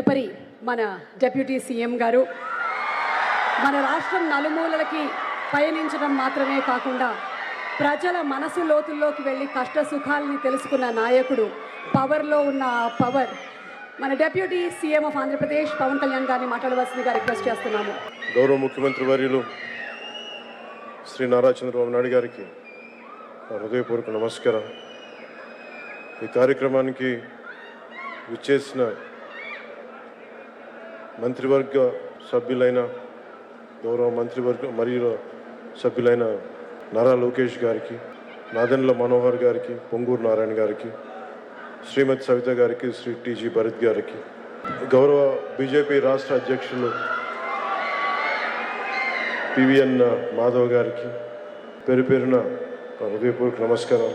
తదుపరి మన deputy CM గారు మన రాష్ట్రం నలుమూలలకి పయనించడం మాత్రమే కాకుండా ప్రజల మనసు లోతుల్లోకి వెళ్ళి కష్ట సుఖాలని తెలుసుకున్న నాయకుడు, పవర్లో ఉన్న పవర్ మన deputy CM of Andhra Pradesh Pawan Kalyan గారిని మాట్లాడవలసిందిగా రిక్వెస్ట్ చేస్తున్నాము. గౌరవ ముఖ్యమంత్రి వర్యులు శ్రీ నారా చంద్రబాబు నాయుడు గారికి హృదయపూర్వక నమస్కారం. ఈ కార్యక్రమానికి విచ్చేసిన మంత్రివర్గ సభ్యులైన గౌరవ మంత్రివర్గ మరియు సభ్యులైన నారా లోకేష్ గారికి, నాదెండ్ల మనోహర్ గారికి, పొంగూరు నారాయణ గారికి, శ్రీమతి సవిత గారికి, శ్రీ టీజీ భరత్ గారికి, గౌరవ బీజేపీ రాష్ట్ర అధ్యక్షులు పివిఎన్ మాధవ్ గారికి పేరు పేరున హృదయపూర్వక నమస్కారం.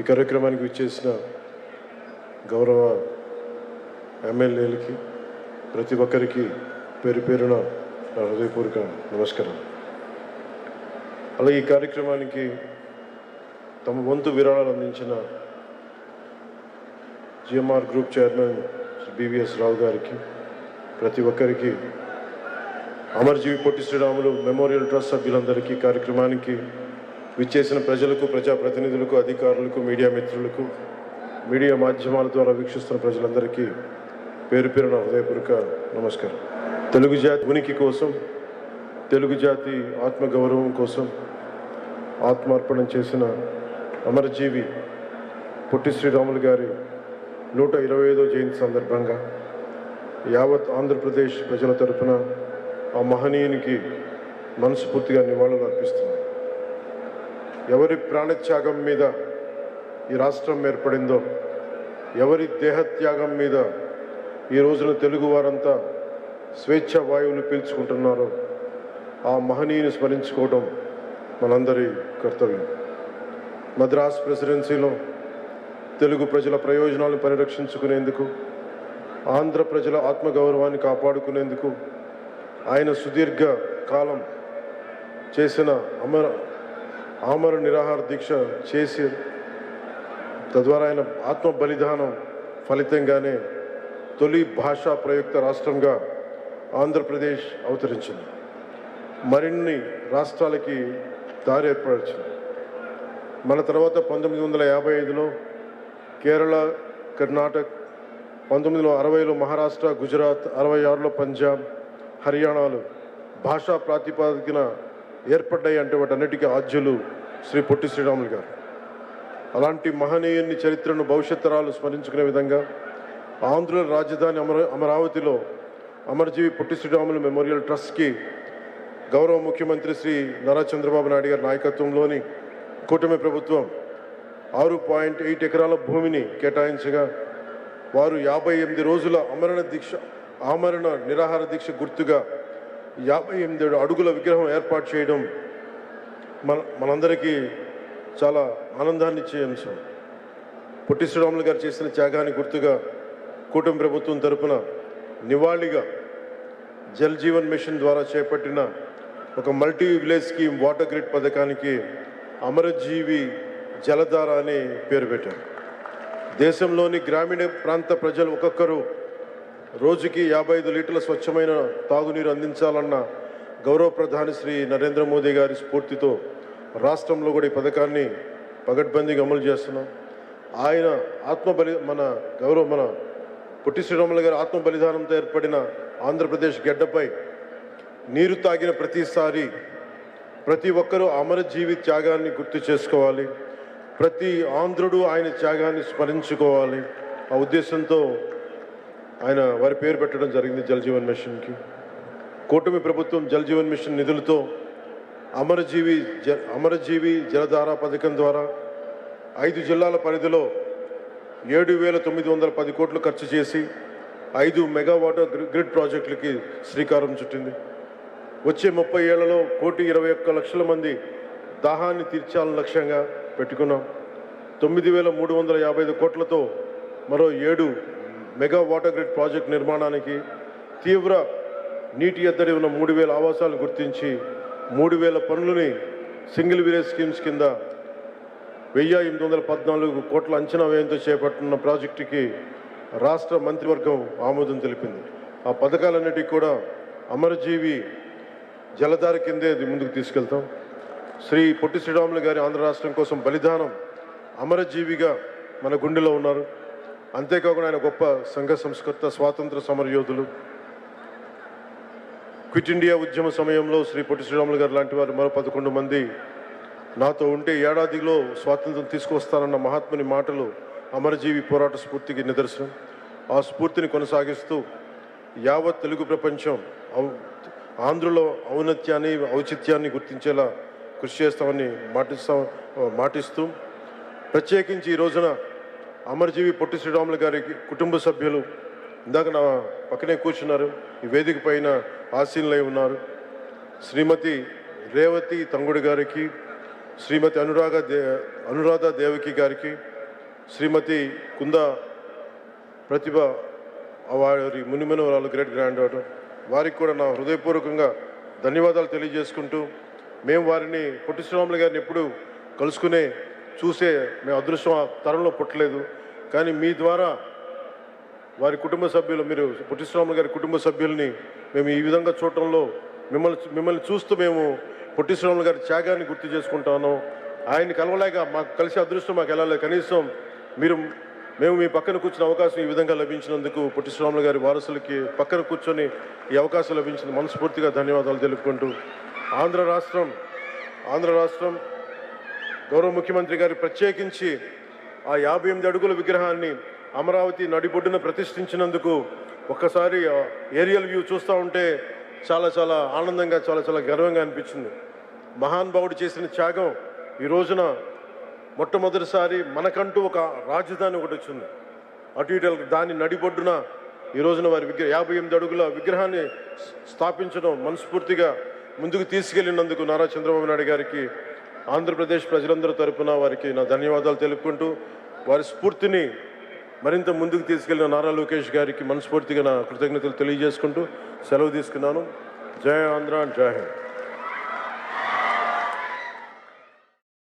ఈ కార్యక్రమానికి విచ్చేసిన గౌరవ ఎమ్మెల్యేలకి ప్రతి ఒక్కరికి పేరు పేరున హృదయపూర్వక నమస్కారం. అలాగే ఈ కార్యక్రమానికి తమ వంతు విరాళాలు అందించిన GMR group chairman Shri BVS Rao గారికి, ప్రతి ఒక్కరికి, అమరజీవి పొట్టి శ్రీరాములు మెమోరియల్ ట్రస్ట్ సభ్యులందరికీ, కార్యక్రమానికి విచ్చేసిన ప్రజలకు, ప్రజాప్రతినిధులకు, అధికారులకు, మీడియా మిత్రులకు, మీడియా మాధ్యమాల ద్వారా వీక్షిస్తున్న ప్రజలందరికీ పేరు పేరున హృదయపూర్వక నమస్కారం. తెలుగు జాతి ఉనికి కోసం, తెలుగు జాతి ఆత్మగౌరవం కోసం ఆత్మార్పణం చేసిన అమరజీవి పొట్టి శ్రీరాములు గారి 125వ జయంతి సందర్భంగా యావత్ ఆంధ్రప్రదేశ్ ప్రజల తరపున ఆ మహనీయునికి మనస్ఫూర్తిగా నివాళులు అర్పిస్తున్నాను. ఎవరి ప్రాణత్యాగం మీద ఈ రాష్ట్రం ఏర్పడిందో, ఎవరి దేహత్యాగం మీద ఈ రోజున తెలుగు వారంతా స్వేచ్ఛ వాయువులు పీల్చుకుంటున్నారో ఆ మహనీయుని స్మరించుకోవడం మనందరి కర్తవ్యం. మద్రాస్ ప్రెసిడెన్సీలో తెలుగు ప్రజల ప్రయోజనాలను పరిరక్షించుకునేందుకు, ఆంధ్ర ప్రజల ఆత్మగౌరవాన్ని కాపాడుకునేందుకు ఆయన సుదీర్ఘ కాలం చేసిన ఆమర నిరాహార దీక్ష చేసి, తద్వారా ఆయన ఆత్మ బలిదానం ఫలితంగానే తొలి భాషా ప్రయుక్త రాష్ట్రంగా ఆంధ్రప్రదేశ్ అవతరించింది. మరిన్ని రాష్ట్రాలకి దారి ఏర్పరిచింది. మన తర్వాత 1955లో కేరళ, కర్ణాటక, 1960లో మహారాష్ట్ర, గుజరాత్, 66లో పంజాబ్, హర్యానాలు భాషా ప్రాతిపదికన ఏర్పడ్డాయి. అంటే వాటన్నిటికీ ఆద్యులు శ్రీ పొట్టి శ్రీరాములు గారు. అలాంటి మహనీయుని చరిత్రను భవిష్యత్ తరాలు స్మరించుకునే విధంగా ఆంధ్రుల రాజధాని అమరావతిలో అమరజీవి పొట్టి శ్రీరాములు మెమోరియల్ ట్రస్ట్కి గౌరవ ముఖ్యమంత్రి శ్రీ నారా చంద్రబాబు నాయుడు గారి నాయకత్వంలోని కూటమి ప్రభుత్వం 6.8 ఎకరాల భూమిని కేటాయించగా, వారు 58 రోజుల ఆమరణ నిరాహార దీక్ష గుర్తుగా 58 అడుగుల విగ్రహం ఏర్పాటు చేయడం మనందరికీ చాలా ఆనందాన్ని ఇచ్చే అంశం. పొట్టి శ్రీరాములు గారు చేసిన త్యాగాన్ని గుర్తుగా కూటమి ప్రభుత్వం తరపున నివాళిగా జల్ జీవన్ మిషన్ ద్వారా చేపట్టిన ఒక multi village scheme water grid పథకానికి అమరజీవి జలధార అని పేరు పెట్టారు. దేశంలోని గ్రామీణ ప్రాంత ప్రజలు ఒక్కొక్కరు రోజుకి 55 లీటర్ల స్వచ్ఛమైన తాగునీరు అందించాలన్న గౌరవ ప్రధాని శ్రీ నరేంద్ర మోదీ గారి స్ఫూర్తితో రాష్ట్రంలో కూడా ఈ పథకాన్ని పగడ్బందీగా అమలు చేస్తున్నాం. ఆయన మన పొట్టి శ్రీరాములు గారి ఆత్మ బలిదానంతో ఏర్పడిన ఆంధ్రప్రదేశ్ గడ్డపై నీరు తాగిన ప్రతిసారి ప్రతి ఒక్కరూ అమరజీవి త్యాగాన్ని గుర్తు చేసుకోవాలి, ప్రతి ఆంధ్రుడు ఆయన త్యాగాన్ని స్మరించుకోవాలి. ఆ ఉద్దేశంతో ఆయన వారి పేరు పెట్టడం జరిగింది జల్ జీవన్ మిషన్కి. కూటమి ప్రభుత్వం జల్ జీవన్ మిషన్ నిధులతో అమరజీవి జలధార పథకం ద్వారా 5 జిల్లాల పరిధిలో 7,910 కోట్లు ఖర్చు చేసి 5 మెగావాటర్ గ్రిడ్ ప్రాజెక్టులకి శ్రీకారం చుట్టింది. వచ్చే 30 ఏళ్లలో 1,21,00,000 మంది దాహాన్ని తీర్చాలని లక్ష్యంగా పెట్టుకున్నాం. 9,355 కోట్లతో మరో 7 మెగా వాటర్ గ్రిడ్ ప్రాజెక్ట్ నిర్మాణానికి, తీవ్ర నీటి ఎద్దడి ఉన్న 3,000 ఆవాసాలను గుర్తించి 3,000 పనులని సింగిల్ విలేజ్ స్కీమ్స్ కింద 1,814 కోట్ల అంచనా వ్యయంతో చేపట్టిన ప్రాజెక్టుకి రాష్ట్ర మంత్రివర్గం ఆమోదం తెలిపింది. ఆ పథకాలన్నిటికీ కూడా అమరజీవి జలధార కిందే అది ముందుకు తీసుకెళ్తాం. శ్రీ పొట్టి శ్రీరాములు గారి ఆంధ్ర రాష్ట్రం కోసం బలిదానం అమరజీవిగా మన గుండెలో ఉన్నారు. అంతేకాకుండా ఆయన గొప్ప సంఘ సంస్కర్త, స్వాతంత్ర సమరయోధులు. క్విట్ ఇండియా ఉద్యమ సమయంలో శ్రీ పొట్టి శ్రీరాములు గారు లాంటి వారు మరో 11 మంది నాతో ఉంటే ఏడాదిలో స్వాతంత్రం తీసుకువస్తానన్న మహాత్ముని మాటలు అమరజీవి పోరాట స్ఫూర్తికి నిదర్శనం. ఆ స్ఫూర్తిని కొనసాగిస్తూ యావత్ తెలుగు ప్రపంచం ఆంధ్రులో ఔన్నత్యాన్ని, ఔచిత్యాన్ని గుర్తించేలా కృషి చేస్తామని మాటిస్తూ ప్రత్యేకించి ఈ రోజున అమరజీవి పొట్టి శ్రీరాములు గారి కుటుంబ సభ్యులు ఇందాక నా పక్కనే కూర్చున్నారు, ఈ వేదిక పైన ఆసీనులై ఉన్నారు. శ్రీమతి రేవతి తంగుడి గారికి, శ్రీమతి అనురాధ దేవకి గారికి, శ్రీమతి కుందా ప్రతిభ వారి మునిమనవరాలు గ్రేట్ గ్రాండ్ డాటర్, వారికి కూడా నా హృదయపూర్వకంగా ధన్యవాదాలు తెలియజేసుకుంటూ, మేము వారిని పొట్టి శ్రీరాములు గారిని ఎప్పుడు కలుసుకునే చూసే మేము అదృష్టం ఆ తరంలో పుట్టలేదు. కానీ మీ ద్వారా వారి కుటుంబ సభ్యులు, మీరు పొట్టి శ్రీరాములు గారి కుటుంబ సభ్యుల్ని మేము ఈ విధంగా చూడటంలో మిమ్మల్ని చూస్తూ మేము పొట్టి శ్రీరాములు గారి త్యాగాన్ని గుర్తు చేసుకుంటాను. ఆయన్ని కలవలేక మాకు కలిసి అదృష్టం మాకు వెళ్ళాలి. కనీసం మేము మీ పక్కన కూర్చున్న అవకాశం ఈ విధంగా లభించినందుకు పొట్టి శ్రీరాములు గారి వారసులకి పక్కన కూర్చొని ఈ అవకాశం లభించిన మనస్ఫూర్తిగా ధన్యవాదాలు తెలుపుకుంటూ, ఆంధ్ర రాష్ట్రం గౌరవ ముఖ్యమంత్రి గారు ప్రత్యేకించి ఆ 58 అడుగుల విగ్రహాన్ని అమరావతి నడిబొడ్డున ప్రతిష్ఠించినందుకు ఒక్కసారి ఏరియల్ వ్యూ చూస్తూ ఉంటే చాలా చాలా ఆనందంగా, చాలా చాలా గర్వంగా అనిపించింది. మహానుభావుడు చేసిన త్యాగం ఈ రోజున మొట్టమొదటిసారి మనకంటూ ఒక రాజధాని ఒకటి వచ్చింది. అటు ఇటు దాని నడిబొడ్డున ఈ రోజున వారి 58 అడుగుల విగ్రహాన్ని స్థాపించడం మనస్ఫూర్తిగా ముందుకు తీసుకెళ్లినందుకు నారా చంద్రబాబు నాయుడు గారికి, ఆంధ్రప్రదేశ్ ప్రజలందరి తరపున వారికి నా ధన్యవాదాలు తెలుపుకుంటూ, వారి స్ఫూర్తిని మరింత ముందుకు తీసుకెళ్లిన నారా లోకేష్ గారికి మనస్ఫూర్తిగా నా కృతజ్ఞతలు తెలియజేసుకుంటూ సెలవు తీసుకున్నాను. జై ఆంధ్ర, జై హింద్.